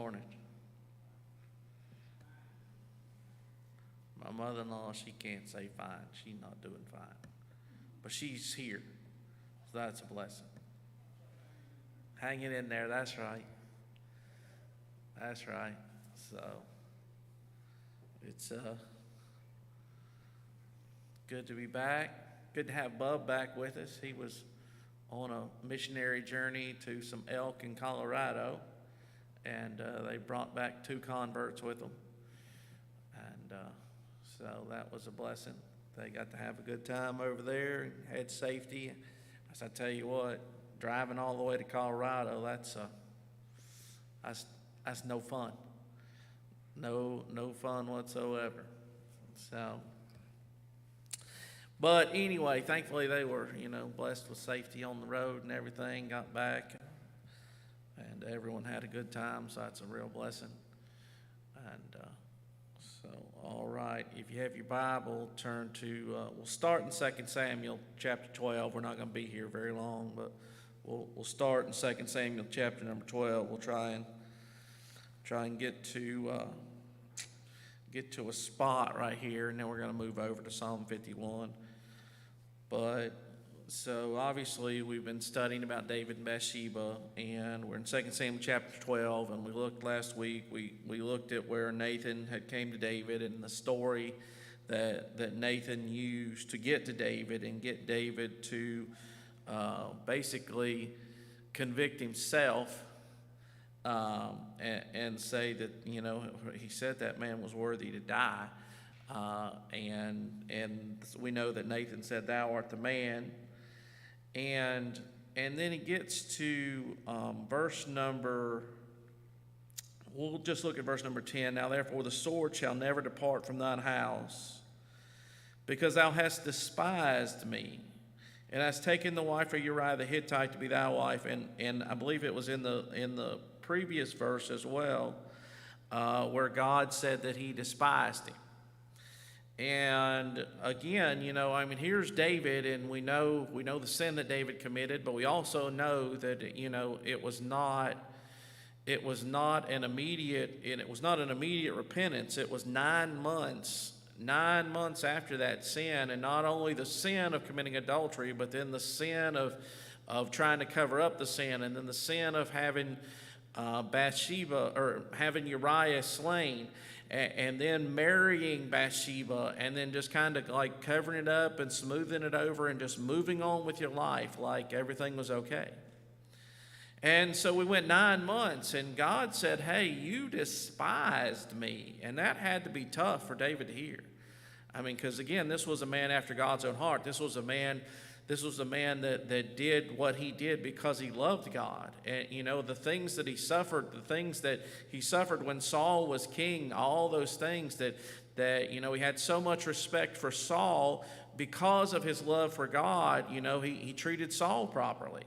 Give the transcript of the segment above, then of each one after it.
morning? My mother-in-law, she can't say fine. She's not doing fine. But she's here. So that's a blessing. Hanging in there, that's right. That's right. So it's good to be back. Good to have Bub back with us. He was on a missionary journey to some elk in Colorado, and they brought back 2 converts with them. And so that was a blessing. They got to have a good time over there and had safety. As I tell you what, driving all the way to Colorado, that's no fun. No fun whatsoever. So, but anyway, thankfully they were, blessed with safety on the road and everything, got back, and everyone had a good time, so that's a real blessing. And so, all right, if you have your Bible, turn to, we'll start in 2 Samuel chapter 12. We're not going to be here very long, but we'll start in 2 Samuel chapter number 12. We'll try and get to a spot right here, and then we're going to move over to Psalm 51. But so obviously we've been studying about David and Bathsheba, and we're in 2 Samuel chapter 12, and we looked last week, we looked at where Nathan had came to David and the story that Nathan used to get to David and get David to basically convict himself and say that, he said that man was worthy to die. And we know that Nathan said, "Thou art the man." And then he gets to verse number, we'll just look at verse number 10. "Now therefore the sword shall never depart from thine house, because thou hast despised me, and hast taken the wife of Uriah the Hittite to be thy wife." And I believe it was in the previous verse as well, where God said that he despised him. And again, here's David, and we know the sin that David committed, but we also know that it was not an immediate repentance. It was 9 months after that sin, and not only the sin of committing adultery, but then the sin of trying to cover up the sin, and then the sin of having Bathsheba, or having Uriah slain, and then marrying Bathsheba, and then just kind of like covering it up and smoothing it over and just moving on with your life like everything was okay. And so we went 9 months, and God said, "Hey, you despised me." And that had to be tough for David to hear. Because again, this was a man after God's own heart. This was a man that did what he did because he loved God. And, the things that he suffered when Saul was king, all those things that he had so much respect for Saul because of his love for God. He treated Saul properly.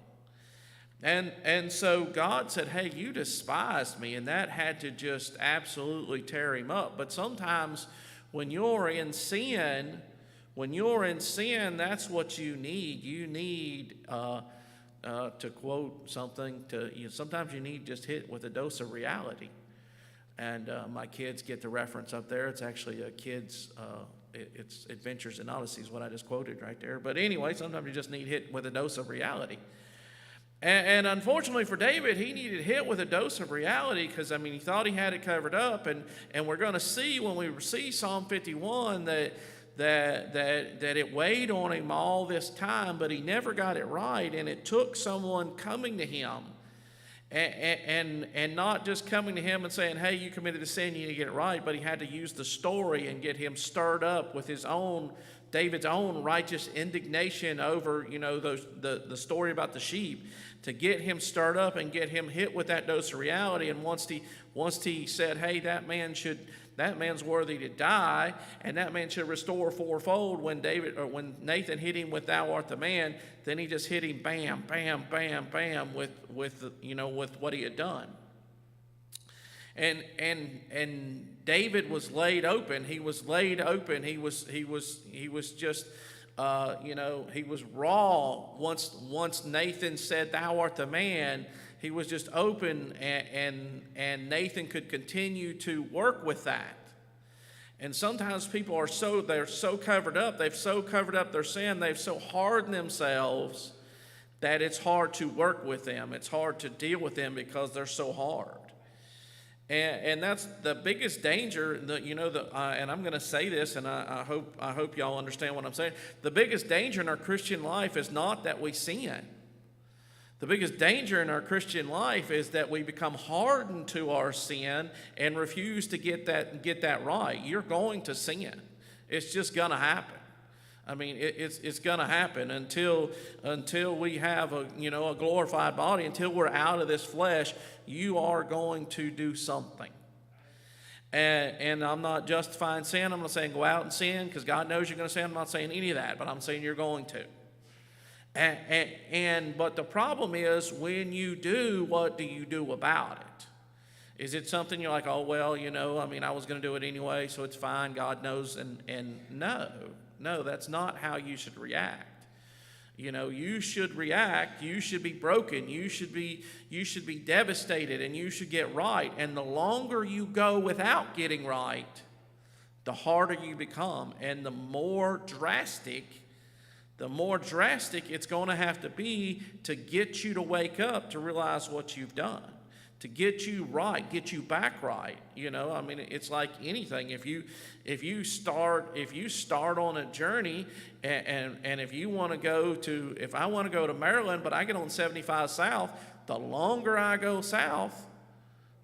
And so God said, "Hey, you despised me," and that had to just absolutely tear him up. But sometimes when you're in sin, that's what you need. You need, to quote something, sometimes you need just hit with a dose of reality. And my kids get the reference up there. It's actually a kid's, it's Adventures in Odyssey is what I just quoted right there. But anyway, sometimes you just need hit with a dose of reality. And unfortunately for David, he needed hit with a dose of reality because, he thought he had it covered up. And we're going to see when we see Psalm 51 that it weighed on him all this time, but he never got it right. And it took someone coming to him and not just coming to him and saying, "Hey, you committed a sin, you need to get it right," but he had to use the story and get him stirred up with David's own righteous indignation over, the story about the sheep, to get him stirred up and get him hit with that dose of reality. And once he said, "Hey, that man's worthy to die, and that man should restore fourfold," when Nathan hit him with "Thou art the man," then he just hit him bam, bam, bam, bam with what he had done. And David was laid open. He was laid open. He was just he was raw once Nathan said, "Thou art the man." He was just open, and Nathan could continue to work with that. And sometimes people they're so covered up, they've so covered up their sin, they've so hardened themselves that it's hard to work with them. It's hard to deal with them because they're so hard. And that's the biggest danger, and I'm going to say this, and I hope y'all understand what I'm saying. The biggest danger in our Christian life is not that we sin. The biggest danger in our Christian life is that we become hardened to our sin and refuse to get that right. You're going to sin. It's just going to happen. I mean, it's going to happen until we have a glorified body, until we're out of this flesh. You are going to do something. And I'm not justifying sin. I'm not saying go out and sin because God knows you're going to sin. I'm not saying any of that, but I'm saying you're going to. But the problem is, when you do, what do you do about it? Is it something you're like, oh, well, I was going to do it anyway, so it's fine, God knows, and no, that's not how you should react. You should react, you should be broken, you should be devastated, and you should get right. And the longer you go without getting right, the harder you become, and the more drastic it's going to have to be to get you to wake up to realize what you've done, to get you right, get you back right. It's like anything. If you start on a journey, and if I want to go to Maryland, but I get on 75 South, the longer I go south,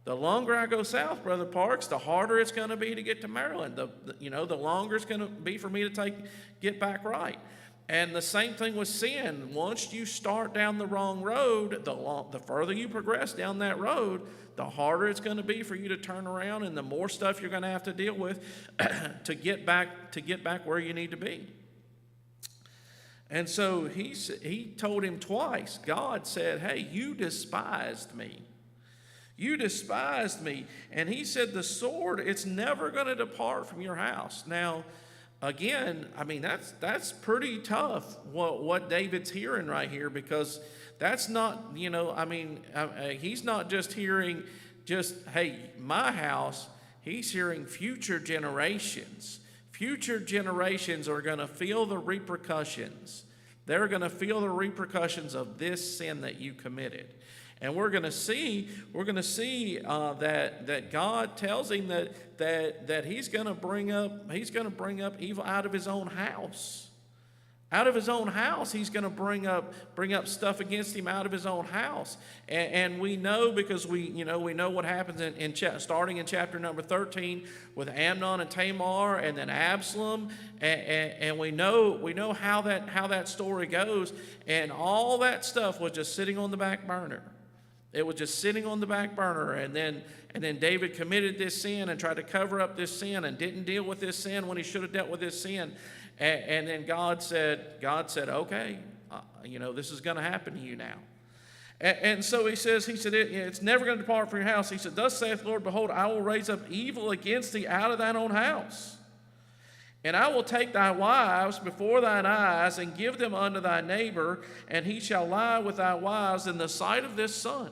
Brother Parks, the harder it's going to be to get to Maryland. The longer it's going to be for me to get back right. And the same thing with sin. Once you start down the wrong road, the further you progress down that road, the harder it's going to be for you to turn around, and the more stuff you're going to have to deal with to get back where you need to be. And so he told him twice. God said, hey, you despised me. You despised me. And he said, the sword, it's never going to depart from your house. Now, again, that's pretty tough what David's hearing right here, because that's not, he's not just hearing hey, my house. He's hearing future generations. Future generations are going to feel the repercussions. They're going to feel the repercussions of this sin that you committed. And we're going to see that God tells him that he's going to bring up evil out of his own house. Out of his own house, he's going to bring up stuff against him out of his own house. And we know, because we know what happens starting in chapter number 13 with Amnon and Tamar, and then Absalom, and we know how that story goes. And all that stuff was just sitting on the back burner. It was just sitting on the back burner, and then David committed this sin and tried to cover up this sin and didn't deal with this sin when he should have dealt with this sin. And then God said, okay, this is going to happen to you now. And so he said, it's never going to depart from your house. He said, thus saith the Lord, behold, I will raise up evil against thee out of thine own house. And I will take thy wives before thine eyes and give them unto thy neighbor, and he shall lie with thy wives in the sight of this sun.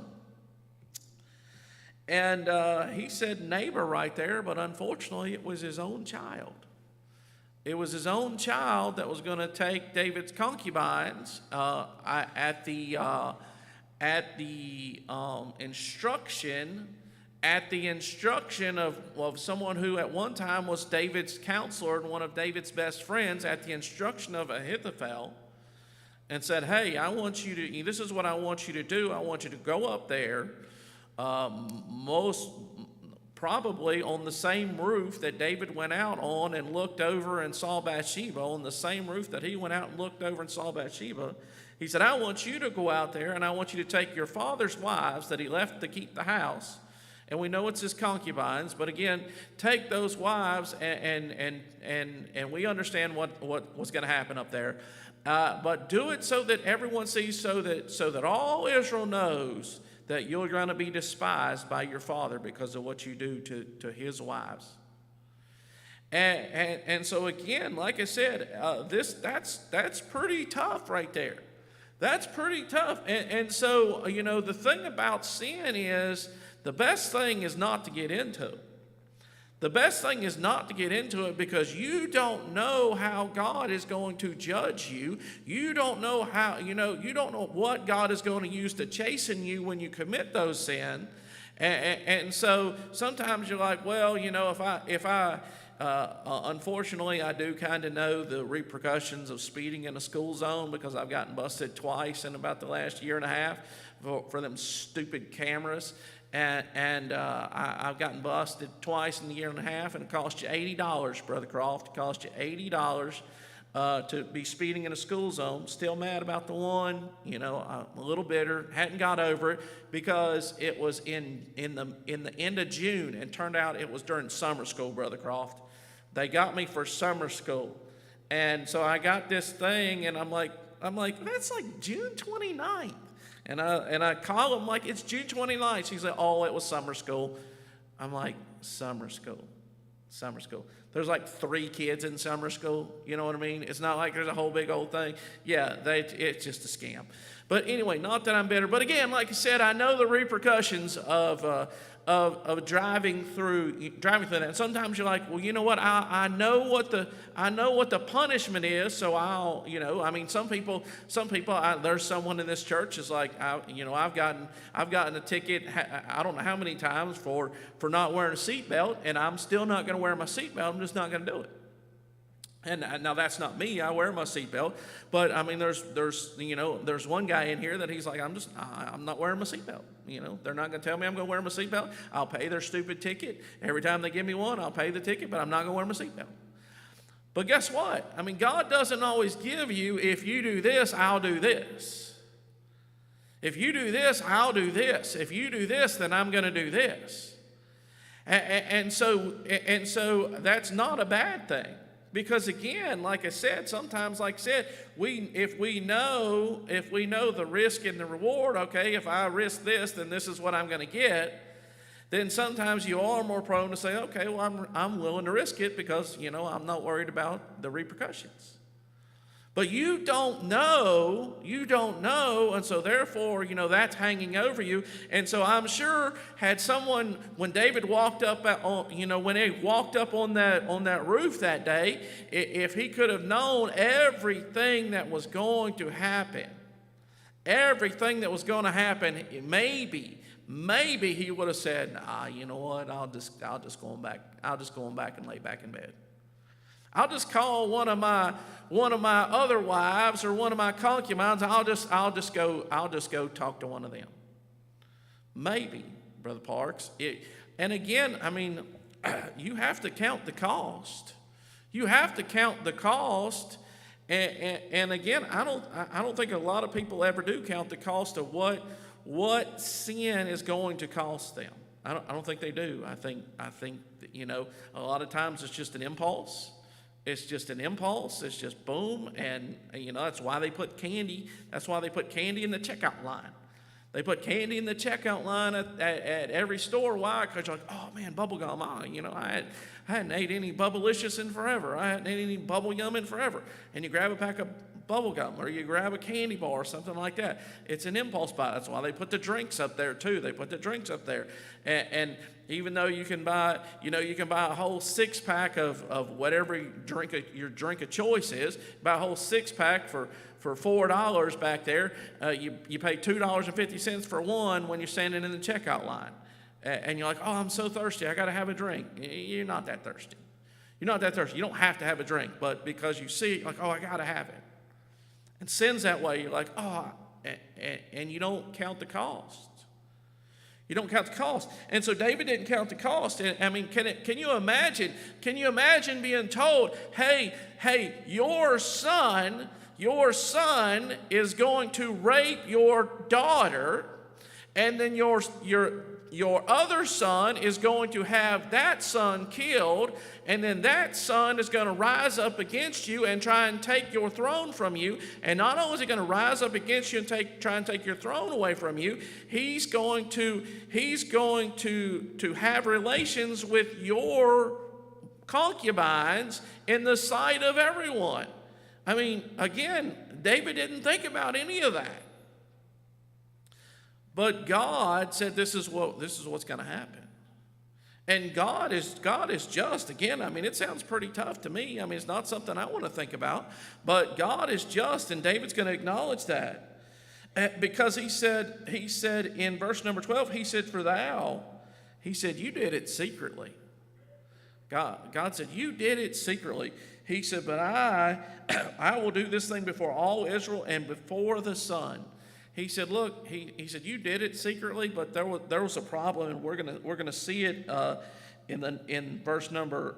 And he said neighbor right there, but unfortunately it was his own child. It was his own child that was going to take David's concubines at the instruction of someone who at one time was David's counselor and one of David's best friends, at the instruction of Ahithophel, and said, hey, this is what I want you to do. I want you to go up there, most probably on the same roof that David went out on and looked over and saw Bathsheba, on the same roof that he went out and looked over and saw Bathsheba. He said, I want you to go out there, and I want you to take your father's wives that he left to keep the house, and we know it's his concubines, but again, take those wives, and we understand what was going to happen up there. But do it so that everyone sees, so that all Israel knows that you're going to be despised by your father because of what you do to his wives. And so again, like I said, that's pretty tough right there. That's pretty tough. And so, the thing about sin is the best thing is not to get into it. The best thing is not to get into it because you don't know how God is going to judge you. You don't know how, you don't know what God is going to use to chasten you when you commit those sin. And so sometimes you're like, well, if I unfortunately, I do kind of know the repercussions of speeding in a school zone because I've gotten busted twice in about the last year and a half for them stupid cameras. And I've gotten busted twice in the year and a half, and it cost you $80, Brother Croft. It cost you $80 to be speeding in a school zone. Still mad about the one, I'm a little bitter. Hadn't got over it because it was in the end of June, and turned out it was during summer school, Brother Croft. They got me for summer school, and so I got this thing, and I'm like, that's like June 29th. And I call him like, it's June 29th. He's like, oh, it was summer school. I'm like, summer school. There's like 3 kids in summer school. You know what I mean? It's not like there's a whole big old thing. Yeah, it's just a scam. But anyway, not that I'm bitter. But again, like I said, I know the repercussions of driving through that. And sometimes you're like, well, you know what? I know what the punishment is. So I'll, some people. There's someone in this church is like, I've gotten a ticket. I don't know how many times for not wearing a seatbelt, and I'm still not going to wear my seatbelt. I'm just not going to do it. And now that's not me. I wear my seatbelt, but there's one guy in here that he's like, I'm not wearing my seatbelt. They're not going to tell me I'm going to wear my seatbelt. I'll pay their stupid ticket every time they give me one. I'll pay the ticket, but I'm not going to wear my seatbelt. But guess what? God doesn't always give you, if you do this, I'll do this. If you do this, I'll do this. If you do this, then I'm going to do this. And so that's not a bad thing. Because again, like I said, sometimes, if we know the risk and the reward, okay, if I risk this, then this is what I'm going to get. Then sometimes you are more prone to say, okay, well, I'm willing to risk it because, I'm not worried about the repercussions. But you don't know, and so therefore, that's hanging over you. And so I'm sure had someone, when David walked up, when he walked up on that roof that day, if he could have known everything that was going to happen, maybe he would have said, nah, you know what, I'll just go on back and lay back in bed. I'll just call one of my other wives or one of my concubines. I'll just go talk to one of them. Maybe, Brother Parks. And again, you have to count the cost. You have to count the cost. And again, I don't think a lot of people ever do count the cost of what sin is going to cost them. I don't think they do. I think a lot of times it's just an impulse. It's just an impulse. It's just boom. And, that's why they put candy. That's why they put candy in the checkout line. They put candy in the checkout line at every store. Why? Because you're like, oh, man, bubble gum. I hadn't ate any Bubblicious in forever. I hadn't ate any bubble gum in forever. And you grab a pack of bubble gum or you grab a candy bar or something like that. It's an impulse buy. That's why they put the drinks up there, too. They put the drinks up there. And even though you can buy a whole 6-pack of whatever your drink of choice is, buy a whole 6-pack for $4 back there. You pay $2.50 for one when you're standing in the checkout line. And you're like, oh, I'm so thirsty. I got to have a drink. You're not that thirsty. You're not that thirsty. You don't have to have a drink, but because you see it, like, oh, I got to have it. And sin's that way. You're like, oh, and you don't count the cost. You don't count the cost. And so David didn't count the cost. Can you imagine? Can you imagine being told, hey, your son is going to rape your daughter, and then your other son is going to have that son killed, and then that son is going to rise up against you and try and take your throne from you. And not only is he going to rise up against you and try and take your throne away from you, he's going to have relations with your concubines in the sight of everyone. I mean, again, David didn't think about any of that. But God said this is what's going to happen. And God is just. Again, I mean, it sounds pretty tough to me. I mean, it's not something I want to think about. But God is just, and David's going to acknowledge that. Because he said in verse number 12, he said, he said, you did it secretly. God said, you did it secretly. He said, but I will do this thing before all Israel and before the sun. He said, look, he said, you did it secretly, but there was a problem, and we're gonna see it in verse number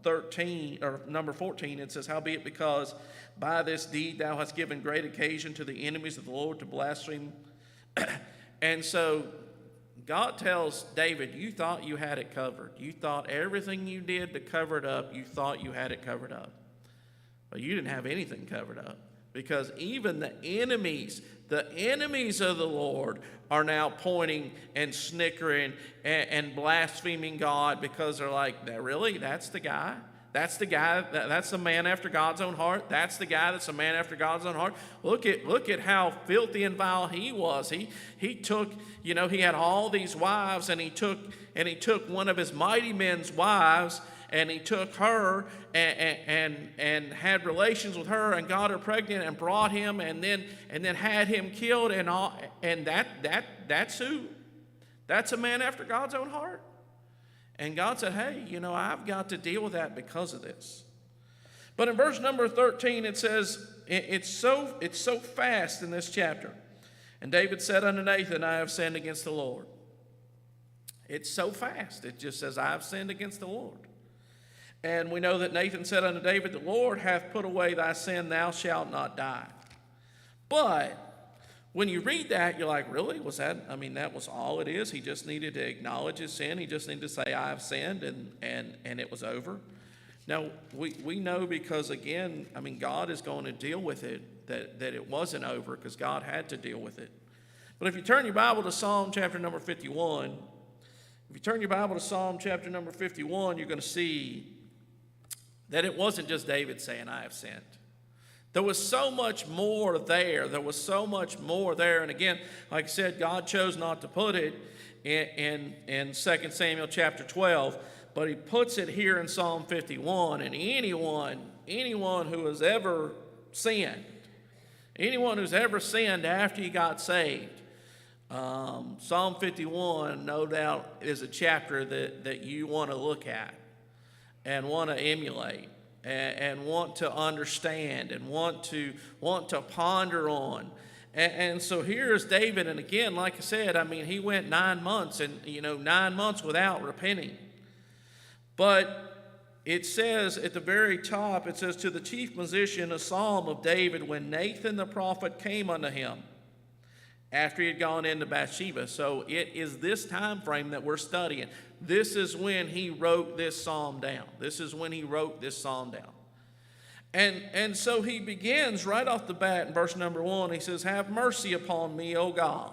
13 or number 14. It says, howbeit because by this deed thou hast given great occasion to the enemies of the Lord to blaspheme. And so God tells David, you thought you had it covered. You thought everything you did to cover it up, you thought you had it covered up. But you didn't have anything covered up. Because even the enemies of the Lord are now pointing and snickering and blaspheming God, because they're like, really? That's the guy? That's the guy, that's the man after God's own heart. That's the guy that's a man after God's own heart. Look at how filthy and vile he was. He took, he had all these wives, and he took one of his mighty men's wives, and he took her and had relations with her and got her pregnant and brought him and then had him killed and that's who? That's a man after God's own heart. And God said, hey, I've got to deal with that because of this. But in verse number 13 it says, it's so fast in this chapter. And David said unto Nathan, I have sinned against the Lord. It's so fast. It just says, I have sinned against the Lord. And we know that Nathan said unto David, the Lord hath put away thy sin, thou shalt not die. But when you read that, you're like, really? That was all it is? He just needed to acknowledge his sin. He just needed to say, I have sinned, and it was over. Now, we know because, again, God is going to deal with it, that it wasn't over, because God had to deal with it. But if you turn your Bible to Psalm chapter number 51, you're going to see that it wasn't just David saying, I have sinned. There was so much more there. And again, like I said, God chose not to put it in 2 Samuel chapter 12, but he puts it here in Psalm 51. And anyone who has ever sinned, after he got saved, Psalm 51, no doubt, is a chapter that you want to look at and want to emulate and want to understand and want to ponder on. And so here's David, and again, like I said, he went 9 months, and 9 months without repenting. But it says at the very top, it says, to the chief musician, a psalm of David, when Nathan the prophet came unto him, after he had gone into Bathsheba. So it is this time frame that we're studying. This is when he wrote this psalm down. And so he begins right off the bat in verse number 1. He says, have mercy upon me, O God.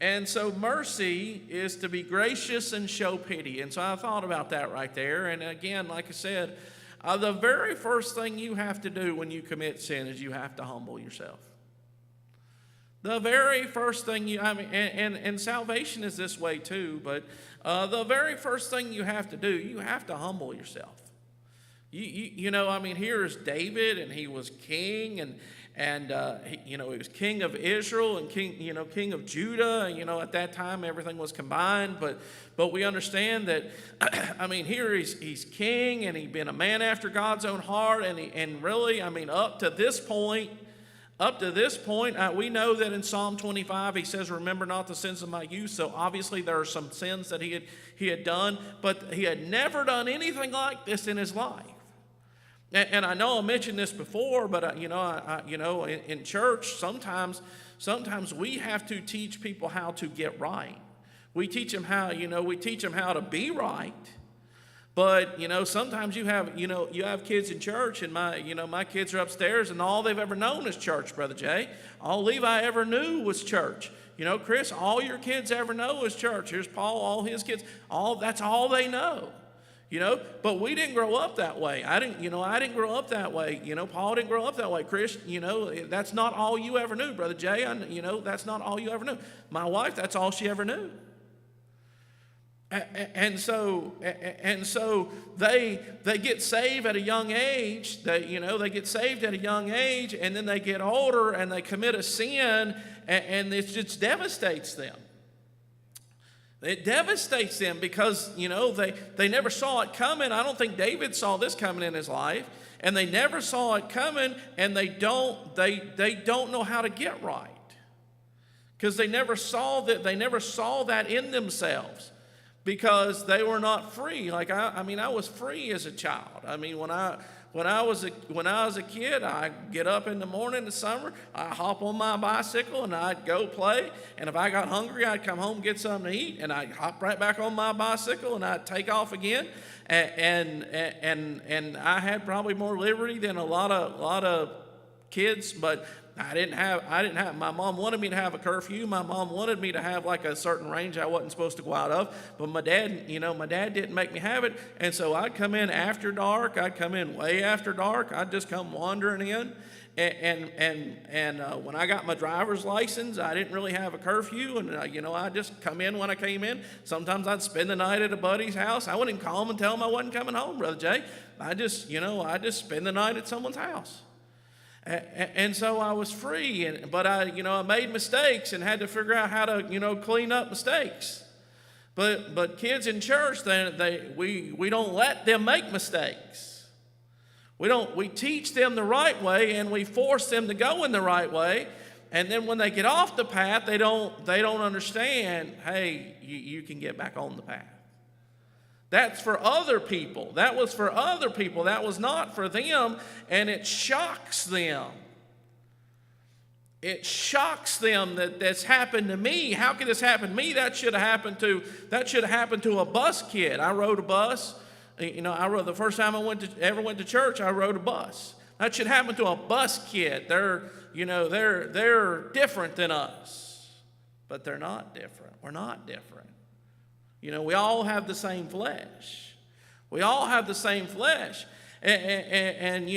And so mercy is to be gracious and show pity. And so I thought about that right there. And again, like I said, the very first thing you have to do when you commit sin is you have to humble yourself. The very first thing and salvation is this way too, but the very first thing you have to do, you have to humble yourself. Here's David, and he was king, and he was king of Israel and king of Judah. At that time everything was combined, but we understand that. Here he's king, and he'd been a man after God's own heart, and really, up to this point, we know that in Psalm 25, he says, remember not the sins of my youth. So obviously there are some sins that he had done, but he had never done anything like this in his life. And I know I mentioned this before, but in church, sometimes we have to teach people how to get right. We teach them how to be right. But, sometimes you have kids in church, and my kids are upstairs, and all they've ever known is church, Brother Jay. All Levi ever knew was church. Chris, all your kids ever know is church. Here's Paul, all his kids. That's all they know. But we didn't grow up that way. I didn't grow up that way. Paul didn't grow up that way. Chris, that's not all you ever knew. Brother Jay, that's not all you ever knew. My wife, that's all she ever knew. And so they get saved at a young age. They get saved at a young age, and then they get older and they commit a sin, and it just devastates them. It devastates them because they never saw it coming. I don't think David saw this coming in his life, and they never saw it coming, and they don't know how to get right because they never saw that in themselves. Because they were not free. Like I was free as a child. When I was a kid, I'd get up in the morning in the summer, I'd hop on my bicycle and I'd go play. And if I got hungry, I'd come home and get something to eat, and I'd hop right back on my bicycle and I'd take off again. And I had probably more liberty than a lot of kids, but I didn't have, my mom wanted me to have a curfew. My mom wanted me to have like a certain range I wasn't supposed to go out of. But my dad didn't make me have it. And so I'd come in after dark. I'd come in way after dark. I'd just come wandering in. And when I got my driver's license, I didn't really have a curfew. And, I'd just come in when I came in. Sometimes I'd spend the night at a buddy's house. I wouldn't even call him and tell him I wasn't coming home, Brother Jay. I just spend the night at someone's house. And so I was free, but I made mistakes and had to figure out how to, clean up mistakes. But kids in church, we don't let them make mistakes. We teach them the right way, and we force them to go in the right way. And then when they get off the path, they don't understand, hey, you can get back on the path. That's for other people. That was for other people. That was not for them, and it shocks them. It shocks them that this happened to me. How could this happen to me? That should have happened to a bus kid. I rode a bus. The first time I ever went to church, I rode a bus. That should happen to a bus kid. They're different than us, but they're not different. We're not different. We all have the same flesh. We all have the same flesh. And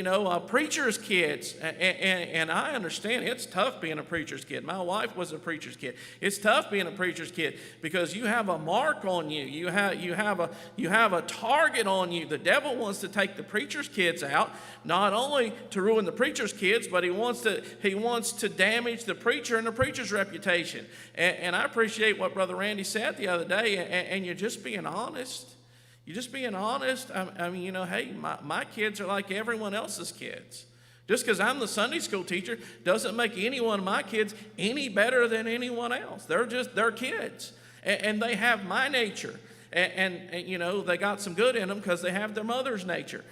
preacher's kids, and I understand it's tough being a preacher's kid. My wife was a preacher's kid. It's tough being a preacher's kid because you have a mark on you. You have a target on you. The devil wants to take the preacher's kids out, not only to ruin the preacher's kids, but he wants to damage the preacher and the preacher's reputation. And I appreciate what Brother Randy said the other day, and you're just being honest. You're just being honest. Hey, my kids are like everyone else's kids. Just because I'm the Sunday school teacher doesn't make any one of my kids any better than anyone else. They're kids. And they have my nature. And they got some good in them because they have their mother's nature.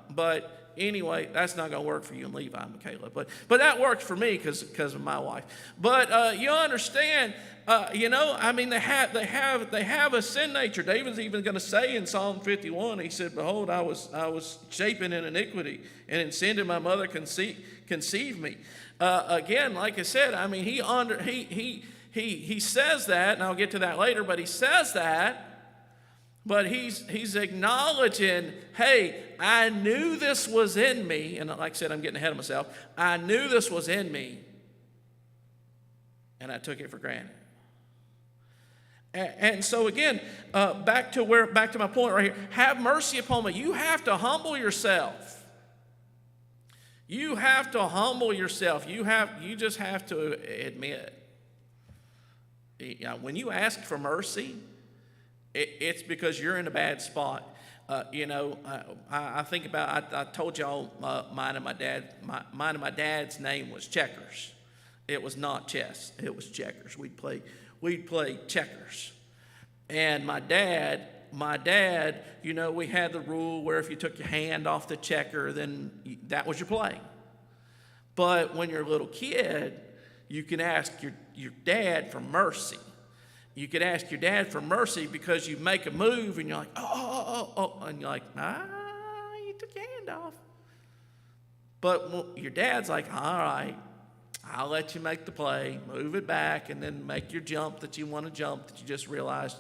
But anyway, that's not going to work for you and Levi, Michaela. But that works for me because of my wife. But you understand, they have a sin nature. David's even going to say in Psalm 51, he said, "Behold, I was shapen in iniquity, and in sin did my mother conceive me." Again, like I said, he says that, and I'll get to that later. But he says that. But he's acknowledging, hey, I knew this was in me. And like I said, I'm getting ahead of myself. I knew this was in me, and I took it for granted. And so again, back to my point right here. Have mercy upon me. You have to humble yourself. You have to humble yourself. You just have to admit. When you ask for mercy, it's because you're in a bad spot. I think about, I told y'all mine and my dad's name was Checkers. It was not chess. It was checkers. We'd play checkers. And my dad, we had the rule where if you took your hand off the checker, then that was your play. But when you're a little kid, you can ask your dad for mercy. You could ask your dad for mercy because you make a move and you're like, oh, and you're like, you took your hand off. But your dad's like, all right, I'll let you make the play, move it back, and then make your jump that you want to jump that you just realized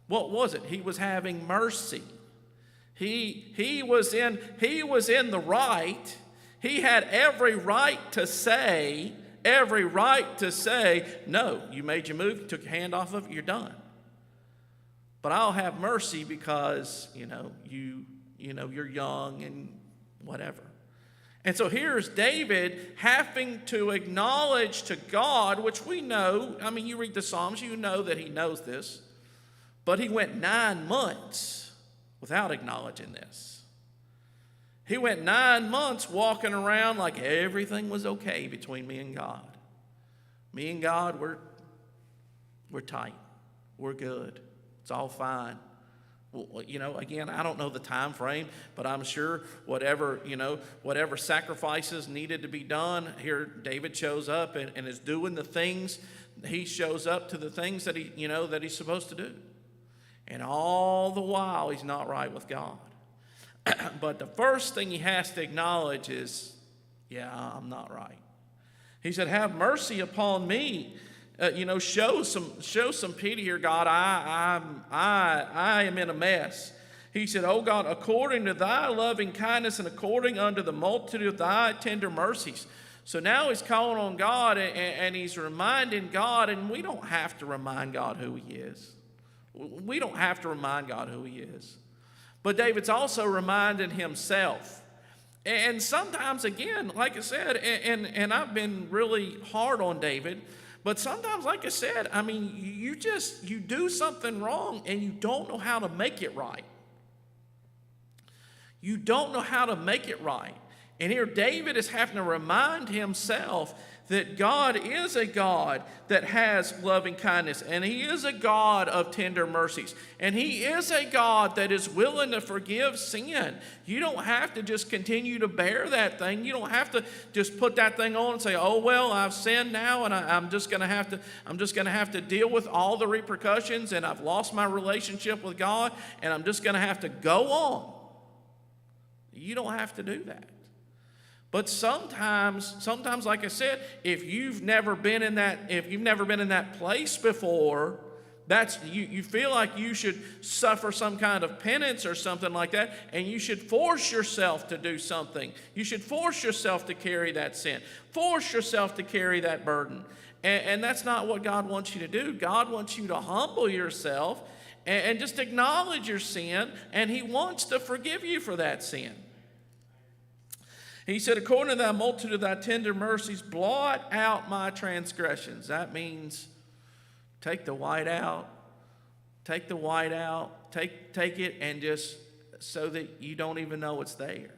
What was it? He was having mercy. He was in the right. He had every right to say, no, you made your move, you took your hand off of it, you're done. But I'll have mercy because, you're young and whatever. And so here's David having to acknowledge to God, which we know, you read the Psalms, you know that he knows this, but he went 9 months without acknowledging this. He went 9 months walking around like everything was okay between me and God. Me and God, we're tight. We're good. It's all fine. Well, again, I don't know the time frame, but I'm sure whatever sacrifices needed to be done, here David shows up and is doing the things. He shows up to the things that that he's supposed to do. And all the while, he's not right with God. But the first thing he has to acknowledge is, I'm not right. He said, have mercy upon me. Show some pity here, God. I am in a mess. He said, oh God, according to thy loving kindness and according unto the multitude of thy tender mercies. So now he's calling on God and he's reminding God, and we don't have to remind God who he is. We don't have to remind God who he is. But David's also reminding himself. And sometimes, again, like I said, and I've been really hard on David, but sometimes, like I said, you do something wrong and you don't know how to make it right. You don't know how to make it right. And here David is having to remind himself that God is a God that has loving kindness, and he is a God of tender mercies, and he is a God that is willing to forgive sin. You don't have to just continue to bear that thing. You don't have to just put that thing on and say, oh well, I've sinned now, and I'm just going to have to deal with all the repercussions, and I've lost my relationship with God, and I'm just going to have to go on. You don't have to do that. But sometimes, like I said, if you've never been in that place before, you feel like you should suffer some kind of penance or something like that, and you should force yourself to do something. You should force yourself to carry that sin. Force yourself to carry that burden. And that's not what God wants you to do. God wants you to humble yourself and just acknowledge your sin, and he wants to forgive you for that sin. He said, according to thy multitude of thy tender mercies, blot out my transgressions. That means take the white out. Take the white out. Take it and just so that you don't even know it's there.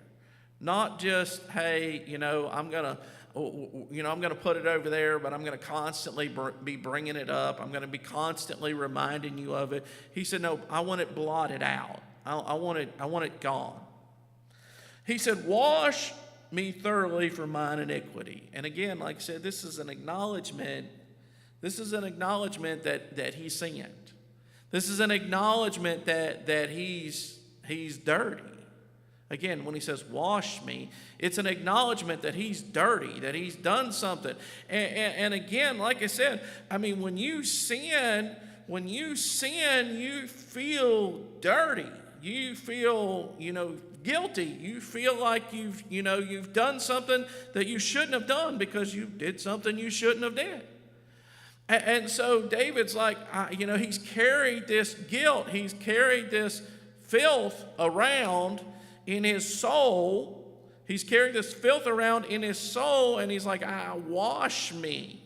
Not just, hey, I'm gonna put it over there, but I'm gonna constantly be bringing it up. I'm gonna be constantly reminding you of it. He said, no, I want it blotted out. I want it gone. He said, wash me thoroughly from mine iniquity. And again, like I said, this is an acknowledgement. This is an acknowledgement that he sinned. This is an acknowledgement that he's dirty. Again, when he says wash me, it's an acknowledgement that he's dirty, that he's done something. And again, like I said, when you sin, you feel dirty. You feel, guilty. You feel like you've done something that you shouldn't have done because you did something you shouldn't have done. And so David's like, he's carried this guilt. He's carried this filth around in his soul. He's carried this filth around in his soul, and he's like, wash me.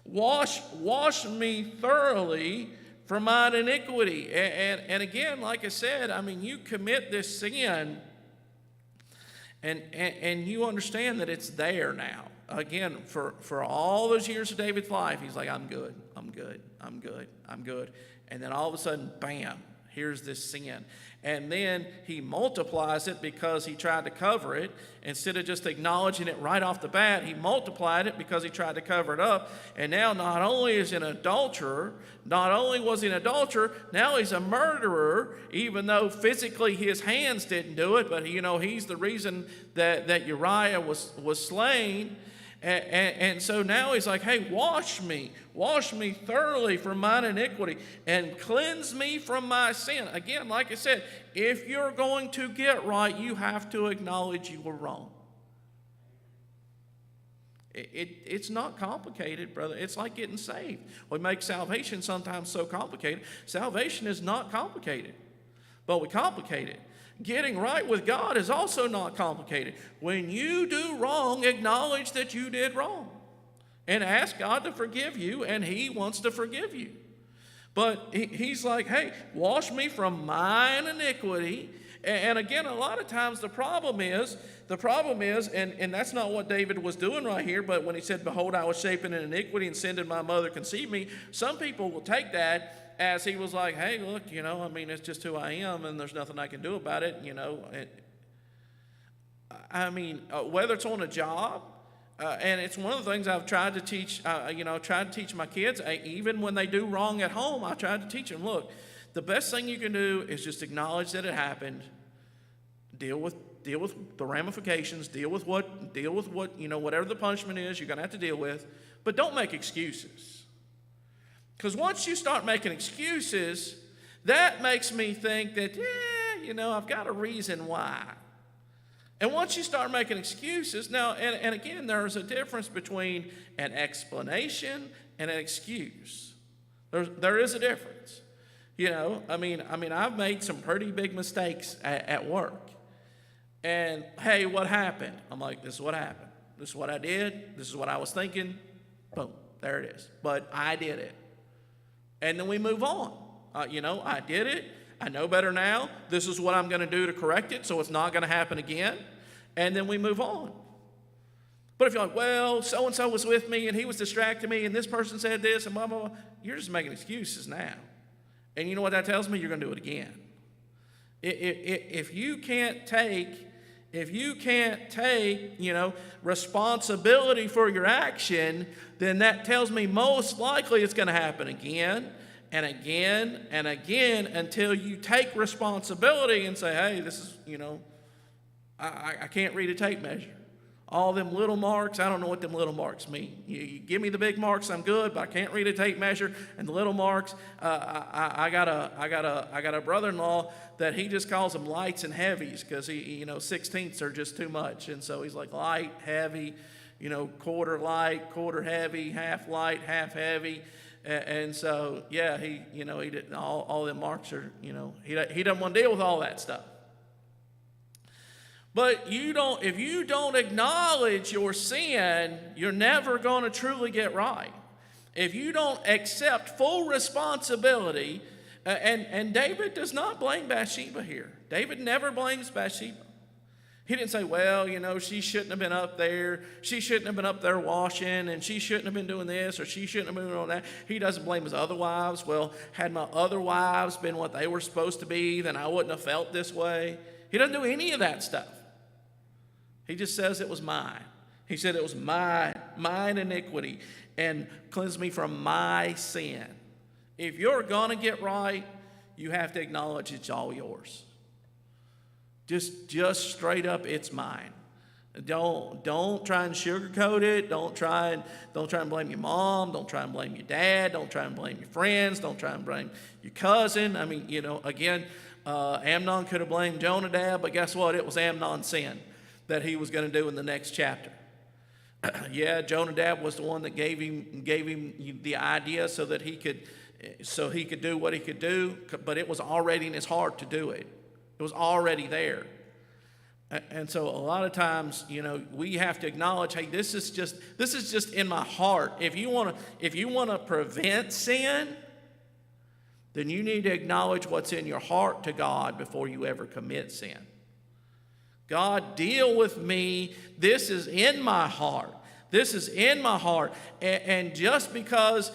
Wash me thoroughly from mine iniquity. And again, like I said, you commit this sin and you understand that it's there now. Again, for all those years of David's life, he's like, I'm good. And then all of a sudden, bam, here's this sin. And then he multiplies it because he tried to cover it. Instead of just acknowledging it right off the bat, he multiplied it because he tried to cover it up. And now not only is he an adulterer, now he's a murderer, even though physically his hands didn't do it. But, he's the reason that Uriah was slain. And so now he's like, hey, wash me thoroughly from mine iniquity and cleanse me from my sin. Again, like I said, if you're going to get right, you have to acknowledge you were wrong. It's not complicated, brother. It's like getting saved. We make salvation sometimes so complicated. Salvation is not complicated, but we complicate it. Getting right with God is also not complicated. When you do wrong, acknowledge that you did wrong and ask God to forgive you, and He wants to forgive you. But He's like, hey, wash me from mine iniquity. And again, a lot of times the problem is, and that's not what David was doing right here, but when he said, behold, I was shapen in iniquity and sin did my mother conceive me, some people will take that as he was like, hey, look, it's just who I am, and there's nothing I can do about it, whether it's on a job, and it's one of the things I've tried to teach, my kids, even when they do wrong at home, I tried to teach them, look, the best thing you can do is just acknowledge that it happened, deal with the ramifications, deal with what, whatever the punishment is, you're going to have to deal with, but don't make excuses. Because once you start making excuses, that makes me think that, I've got a reason why. And once you start making excuses, now, and again, there's a difference between an explanation and an excuse. There is a difference. I've made some pretty big mistakes at work. And, hey, what happened? I'm like, this is what happened. This is what I did. This is what I was thinking. Boom, there it is. But I did it. And then we move on. I did it. I know better now. This is what I'm going to do to correct it so it's not going to happen again. And then we move on. But if you're like, well, so-and-so was with me and he was distracting me and this person said this and blah, blah, blah, you're just making excuses now. And you know what that tells me? You're going to do it again. If you can't take, responsibility for your action, then that tells me most likely it's going to happen again and again and again until you take responsibility and say, hey, this is, I can't read a tape measure. All them little marks, I don't know what them little marks mean. You give me the big marks, I'm good, but I can't read a tape measure. And the little marks, I got a brother-in-law that he just calls them lights and heavies because he, 16ths are just too much. And so he's like light, heavy, quarter light, quarter heavy, half light, half heavy. And so, yeah, he didn't, all them marks are, he doesn't want to deal with all that stuff. But if you don't acknowledge your sin, you're never going to truly get right. If you don't accept full responsibility, and David does not blame Bathsheba here. David never blames Bathsheba. He didn't say, well, she shouldn't have been up there. She shouldn't have been up there washing, and she shouldn't have been doing this, or she shouldn't have been doing that. He doesn't blame his other wives. Well, had my other wives been what they were supposed to be, then I wouldn't have felt this way. He doesn't do any of that stuff. He just says it was mine. He said it was mine iniquity, and cleanse me from my sin. If you're going to get right, you have to acknowledge it's all yours. Just straight up, it's mine. Don't try and sugarcoat it. Don't try and blame your mom. Don't try and blame your dad. Don't try and blame your friends. Don't try and blame your cousin. Again, Amnon could have blamed Jonadab, but guess what? It was Amnon's sin that he was going to do in the next chapter. Yeah, Jonadab was the one that gave him the idea so he could do what he could do, but it was already in his heart to do it. It was already there. And so a lot of times, we have to acknowledge, hey, this is just in my heart. If you want to prevent sin, then you need to acknowledge what's in your heart to God before you ever commit sin. God, deal with me. This is in my heart. This is in my heart. And just because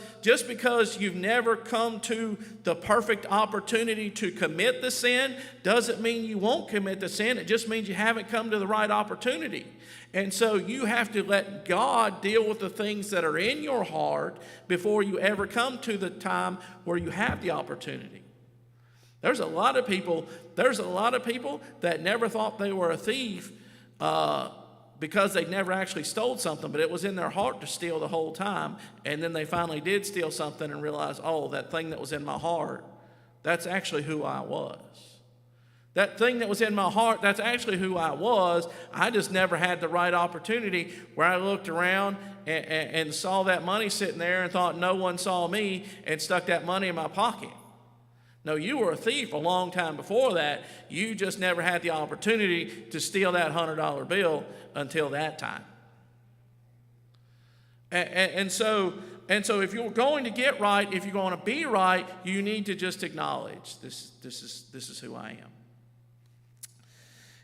you've never come to the perfect opportunity to commit the sin doesn't mean you won't commit the sin. It just means you haven't come to the right opportunity. And so you have to let God deal with the things that are in your heart before you ever come to the time where you have the opportunity. There's a lot of people that never thought they were a thief because they never actually stole something, but it was in their heart to steal the whole time. And then they finally did steal something and realized, oh, that thing that was in my heart, that's actually who I was. That thing that was in my heart, that's actually who I was. I just never had the right opportunity where I looked around and saw that money sitting there and thought no one saw me and stuck that money in my pocket. No, you were a thief a long time before that. You just never had the opportunity to steal that $100 bill until that time. And so if you're going to get right, if you're going to be right, you need to just acknowledge this is who I am.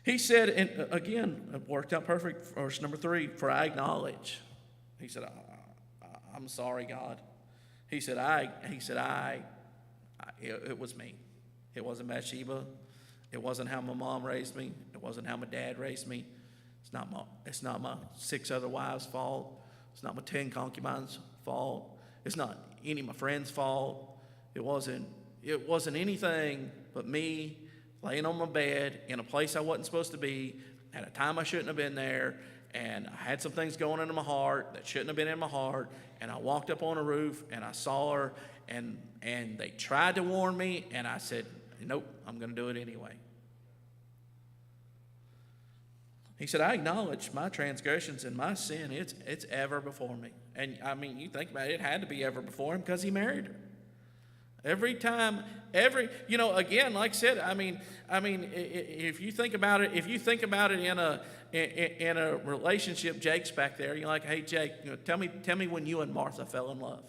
He said, and again, it worked out perfect, verse number 3, for I acknowledge. He said, I'm sorry, God. He said, it was me. It wasn't Bathsheba. It wasn't how my mom raised me. It wasn't how my dad raised me. It's not my 6 other wives' fault. It's not my 10 concubines' fault. It's not any of my friends' fault. It wasn't anything but me laying on my bed in a place I wasn't supposed to be at a time I shouldn't have been there, and I had some things going into my heart that shouldn't have been in my heart, and I walked up on a roof and I saw her, and they tried to warn me, and I said, nope, I'm going to do it anyway. He said, I acknowledge my transgressions and my sin. It's ever before me. And I mean, you think about it, it had to be ever before him because he married her. Every time, again, like I said, I mean, if you think about it, in a relationship, Jake's back there. You're like, hey, Jake, tell me when you and Martha fell in love.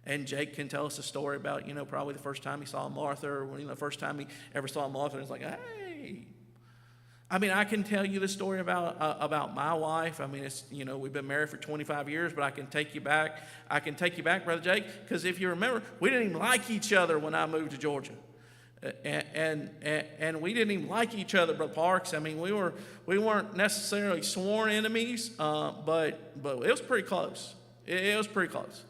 And Jake can tell us a story about, probably the first time he saw Martha, or the first time he ever saw Martha. And it's like, hey. I mean, I can tell you the story about my wife. I mean, it's, we've been married for 25 years, but I can take you back. Brother Jake, because if you remember, we didn't even like each other when I moved to Georgia. And we didn't even like each other, Brother Parks. I mean, we weren't necessarily sworn enemies, but it was pretty close. It was pretty close.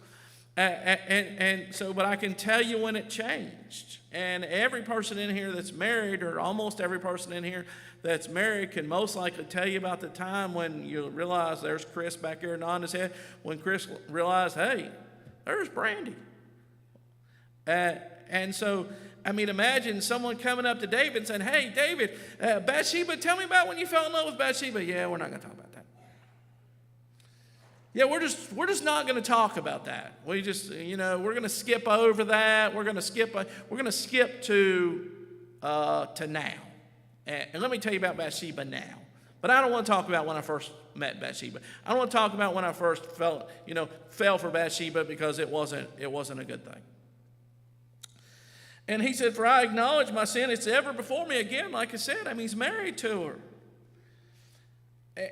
And so, but I can tell you when it changed. And every person in here that's married, or almost every person in here that's married, can most likely tell you about the time when you realize, there's Chris back here nodding his head, when Chris realized, hey, there's Brandy. And so, I mean, imagine someone coming up to David and saying, hey, David, Bathsheba, tell me about when you fell in love with Bathsheba. Yeah, we're not going to talk about that. Yeah, we're just not going to talk about that. We just, we're going to skip over that. We're going to skip to now. And let me tell you about Bathsheba now. But I don't want to talk about when I first met Bathsheba. I don't want to talk about when I first fell for Bathsheba, because it wasn't a good thing. And he said, for I acknowledge my sin, it's ever before me. Again, like I said, I mean, he's married to her.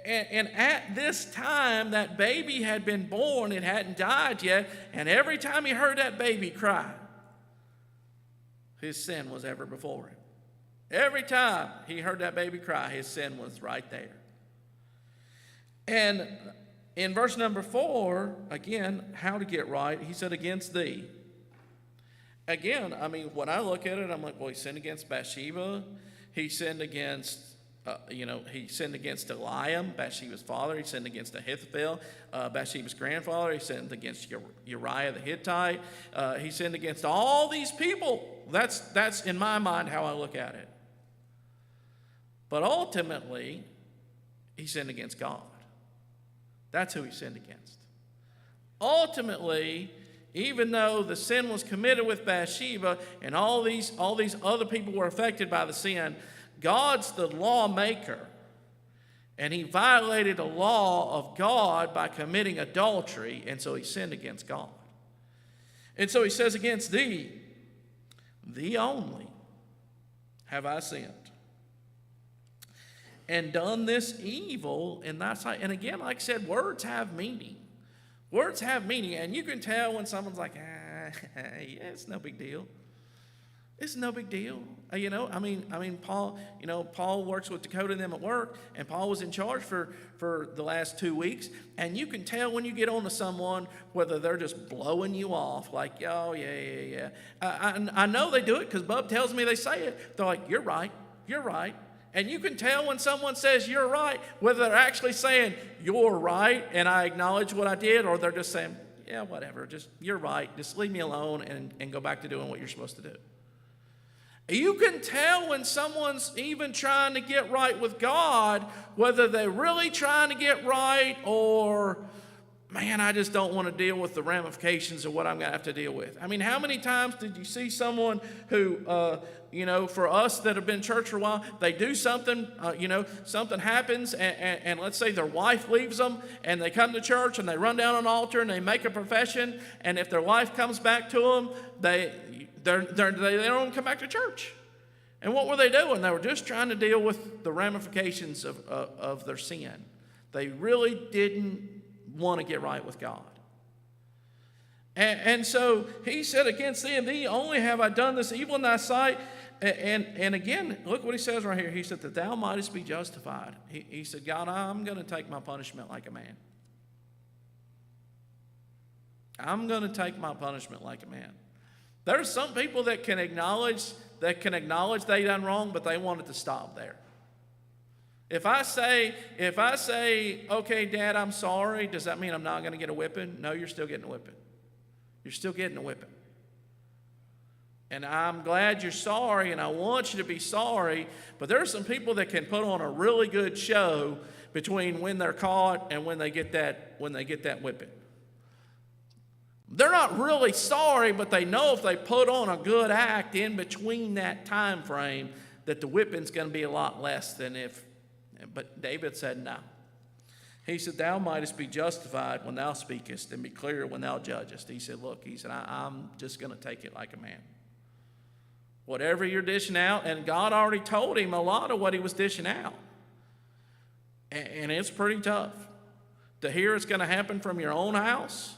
And at this time, that baby had been born. It hadn't died yet. And every time he heard that baby cry, his sin was ever before him. Every time he heard that baby cry, his sin was right there. And in verse number 4, again, how to get right, he said, against thee. Again, I mean, when I look at it, I'm like, well, he sinned against Bathsheba. He sinned against he sinned against Eliam, Bathsheba's father. He sinned against Ahithophel, Bathsheba's grandfather. He sinned against Uriah the Hittite. He sinned against all these people. That's in my mind how I look at it. But ultimately, he sinned against God. That's who he sinned against. Ultimately, even though the sin was committed with Bathsheba and all these other people were affected by the sin, God's the lawmaker, and he violated the law of God by committing adultery, and so he sinned against God. And so he says, against thee only have I sinned, and done this evil in thy sight. And again, like I said, words have meaning. Words have meaning, and you can tell when someone's like, yeah, it's no big deal. It's no big deal. Paul works with Dakota and them at work, and Paul was in charge for the last 2 weeks, and you can tell when you get on to someone whether they're just blowing you off, like, oh, yeah. I know they do it because Bub tells me they say it. They're like, you're right. And you can tell when someone says you're right, whether they're actually saying you're right and I acknowledge what I did, or they're just saying, yeah, whatever, just you're right, just leave me alone and go back to doing what you're supposed to do. You can tell when someone's even trying to get right with God, whether they're really trying to get right or, man, I just don't want to deal with the ramifications of what I'm going to have to deal with. I mean, how many times did you see someone who, for us that have been in church for a while, they do something, something happens, and let's say their wife leaves them, and they come to church, and they run down an altar, and they make a profession, and if their wife comes back to them, they don't come back to church. And what were they doing? They were just trying to deal with the ramifications of their sin. They really didn't want to get right with God. And so he said, against thee only have I done this evil in thy sight. And again, look what he says right here. He said, that thou mightest be justified. He said, God, I'm going to take my punishment like a man. I'm going to take my punishment like a man. There's some people that can acknowledge they done wrong, but they want it to stop there. If I say, okay, Dad, I'm sorry, does that mean I'm not going to get a whipping? No, you're still getting a whipping. You're still getting a whipping. And I'm glad you're sorry, and I want you to be sorry, but there are some people that can put on a really good show between when they're caught and when they get that whipping. They're not really sorry, but they know if they put on a good act in between that time frame that the whipping's going to be a lot less than if. But David said no. He said, thou mightest be justified when thou speakest and be clear when thou judgest. He said, look, I'm just going to take it like a man. Whatever you're dishing out, and God already told him a lot of what he was dishing out. And it's pretty tough. To hear it's going to happen from your own house,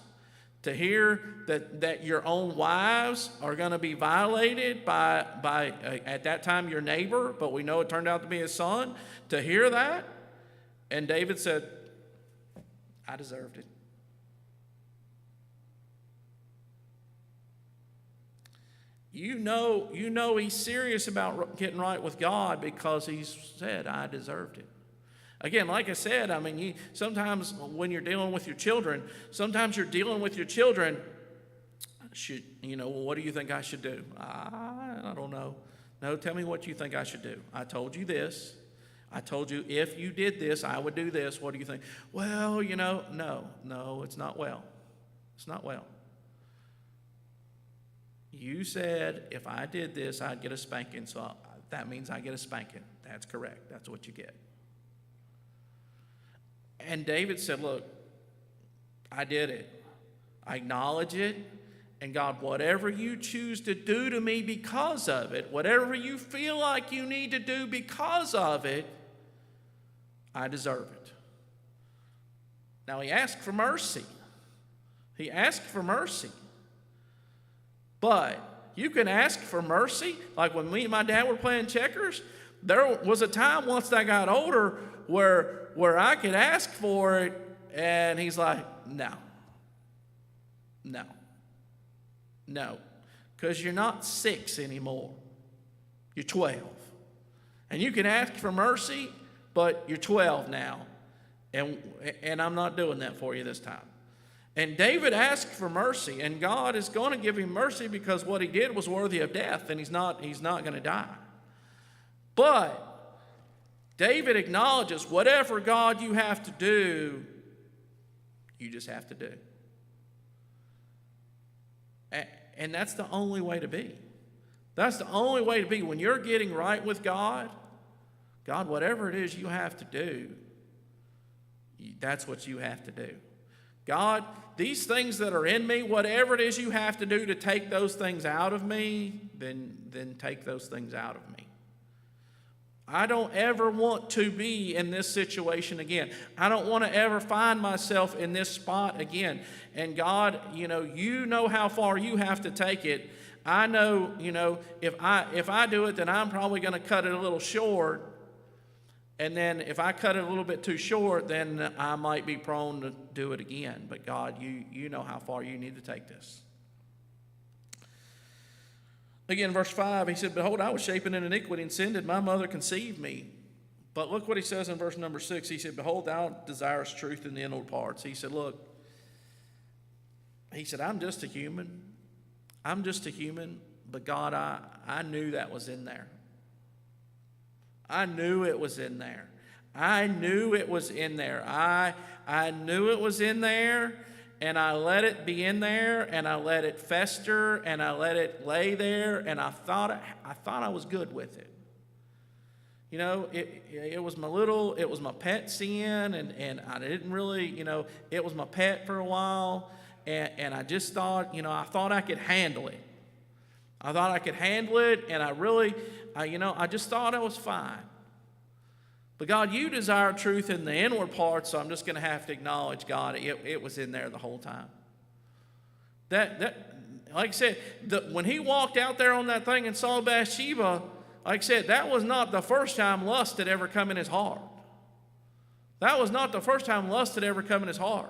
to hear that your own wives are going to be violated by at that time your neighbor, but we know it turned out to be his son, to hear that. And David said, I deserved it. You know he's serious about getting right with God because he's said, I deserved it. Again, like I said, I mean, sometimes when you're dealing with your children, what do you think I should do? I don't know. No, tell me what you think I should do. I told you this. I told you if you did this, I would do this. What do you think? Well, no, it's not well. It's not well. You said if I did this, I'd get a spanking, so that means I get a spanking. That's correct. That's what you get. And David said, look, I did it. I acknowledge it. And God, whatever you choose to do to me because of it, whatever you feel like you need to do because of it, I deserve it. Now, he asked for mercy. He asked for mercy. But you can ask for mercy. Like when me and my dad were playing checkers, there was a time once I got older where I could ask for it, and he's like, no, because you're not 6 anymore. You're 12. And you can ask for mercy, but you're 12 now, and I'm not doing that for you this time. And David asked for mercy, and God is going to give him mercy because what he did was worthy of death, and he's not going to die. But David acknowledges whatever, God, you have to do, you just have to do. And that's the only way to be. That's the only way to be. When you're getting right with God, whatever it is you have to do, that's what you have to do. God, these things that are in me, whatever it is you have to do to take those things out of me, then take those things out of me. I don't ever want to be in this situation again. I don't want to ever find myself in this spot again. And God, you know how far you have to take it. I know, if I do it, then I'm probably going to cut it a little short. And then if I cut it a little bit too short, then I might be prone to do it again. But God, you know how far you need to take this. Again, verse 5, he said, behold, I was shapen in iniquity, and sin did my mother conceive me. But look what he says in verse number 6. He said, behold, thou desirest truth in the inward parts. He said, look, he said, I'm just a human. I'm just a human, but God, I knew that was in there. I knew it was in there. I knew it was in there. I knew it was in there, and I let it be in there, and I let it fester, and I let it lay there, and I thought I was good with it. You know, it was my pet sin, and I didn't really, it was my pet for a while, and I just thought, I thought I could handle it. I thought I could handle it, and I just thought I was fine. But God, you desire truth in the inward parts, so I'm just going to have to acknowledge, God, it was in there the whole time. That like I said, when he walked out there on that thing and saw Bathsheba, like I said, that was not the first time lust had ever come in his heart. That was not the first time lust had ever come in his heart.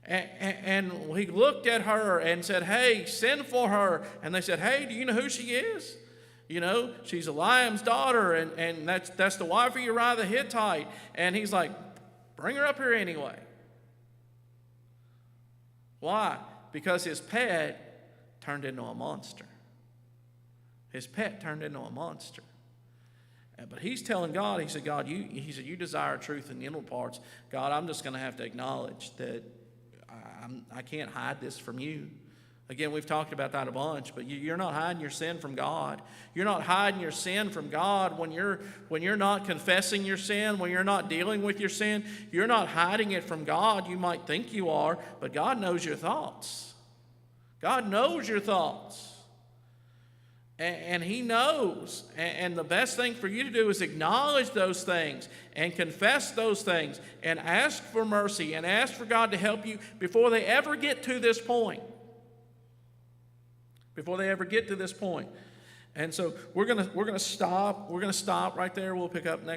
And he looked at her and said, hey, send for her. And they said, hey, do you know who she is? She's Eliam's daughter, and that's the wife of Uriah the Hittite. And he's like, bring her up here anyway. Why? Because his pet turned into a monster. His pet turned into a monster. But he's telling God, he said, God, you desire truth in the inward parts. God, I'm just going to have to acknowledge that I can't hide this from you. Again, we've talked about that a bunch, but you're not hiding your sin from God. You're not hiding your sin from God when you're not confessing your sin, when you're not dealing with your sin. You're not hiding it from God. You might think you are, but God knows your thoughts. God knows your thoughts. And he knows. And the best thing for you to do is acknowledge those things and confess those things and ask for mercy and ask for God to help you before they ever get to this point. Before they ever get to this point. And so we're gonna stop. We're gonna stop right there. We'll pick up next.